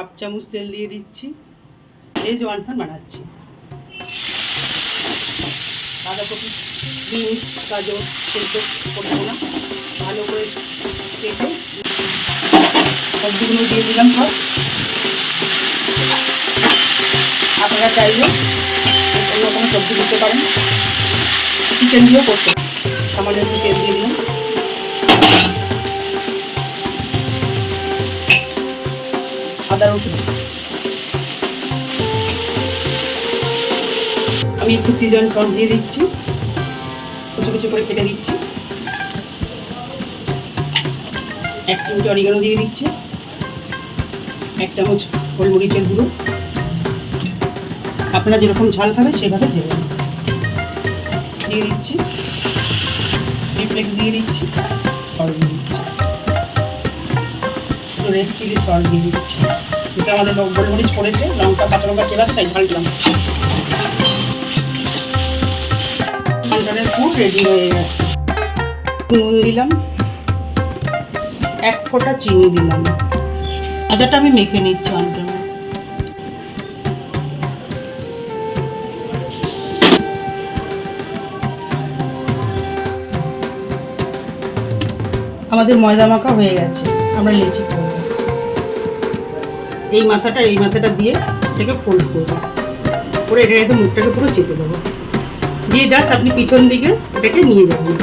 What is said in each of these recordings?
Half চামচ তেল দিয়ে দিচ্ছি। এই যে ওয়ানফান বানাচ্ছি। বাঁধাকপি, বিনস, গাজর সেদ্ধ করবো না, ভালো করে কেটে সবজিগুলো দিয়ে দিলাম সব। আপনারা চাইলে অন্য কোনো সবজি দিতে পারেন, চিকেন দিয়েও করতে পারেন। সামান্য একটু তেল দিয়ে দিলাম। আদা রসুন আমি একটু সিজন সস দিয়ে দিচ্ছি, কুচি কুচি করে কেটে দিচ্ছি। 1 চিমটি অরিগানো দিয়ে দিচ্ছি। 1 চামচ গোলমরিচের গুঁড়ো, আপনারা যেরকম ঝাল খাবেন সেভাবে দেবেন। দিয়ে দিচ্ছি চিলি ফ্লেক্স, দিয়ে দিচ্ছি সস, দিয়ে দিচ্ছি রেড চিলি সস, দিয়ে দিচ্ছি। এটা আমাদের গোলমরিচ পড়েছে, লঙ্কা কাঁচা লঙ্কা চেরা আছে, তাই ঝাল দিলাম। ওয়ানটনের পুর রেডি হয়ে গেছে। নুন দিলাম, 1 ফোঁটা চিনি দিলাম। আদাটা আমি মেখে নিচ্ছি ওয়ানটনে। আমাদের ময়দা মাখা হয়ে গেছে, আমরা লেচি করব। এই মাথাটা দিয়ে এটাকে ফোল্ড করবো, করে এটাকে মুখটাকে পুরো চেপে দেবো, দিয়ে জাস্ট আপনি পিছন দিকে এটাকে নিয়ে যাবেন।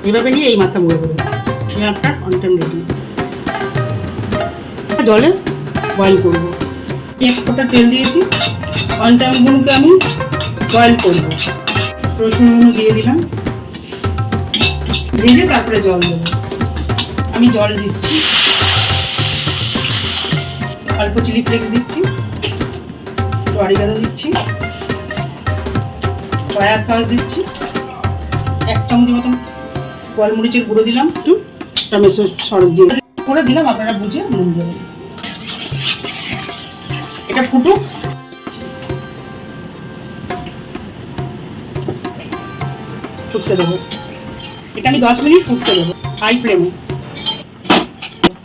এইভাবে নিয়ে এই মাথা মুড়ে দেবেন। এই আপনার ওয়ানটন রেডি। জলে বয়েল করবো। 1 ফোঁটা তেল দিয়েছি, ওয়ানটনগুলোকে আমি বয়েল করবো। রসুনগুলো দিয়ে দিলাম, ভেজে তারপরে জল দেবো। আমি জল দিচ্ছি, অল্প চিলি ফ্লেক্স দিচ্ছি, অরিগানো দিচ্ছি, সয়া সস দিচ্ছি, 1 চামচ মতন গোলমরিচের গুঁড়ো দিলাম, একটু টমেটো সস দিয়ে করে দিলাম। আপনারা বুঝে নুন দেবেন। এটা ফুটুক, ফুটতে দেবো। এটা আমি 10 মিনিট ফুটতে দেবো হাই ফ্লেমে।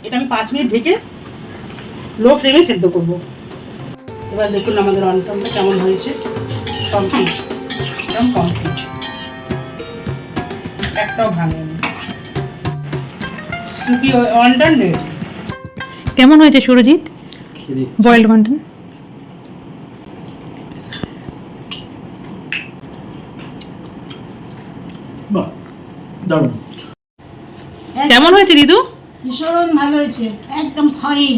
এটা আমি 5 মিনিট ঢেকে লো ফ্লেমে সেদ্ধ করবো। এবার দেখুন আমাদের ওয়ানটনটা কেমন হয়েছে। কমপ্লিট, একদম কমপ্লিট, একটাও ভাঙেনি। Soupy wonton ready. কেমন হয়েছে সুরজিৎ বয়েলড ওয়ানটন? দারুণ। কেমন হয়েছে রিদু? ভীষণ ভালো হয়েছে, একদম ফাইন।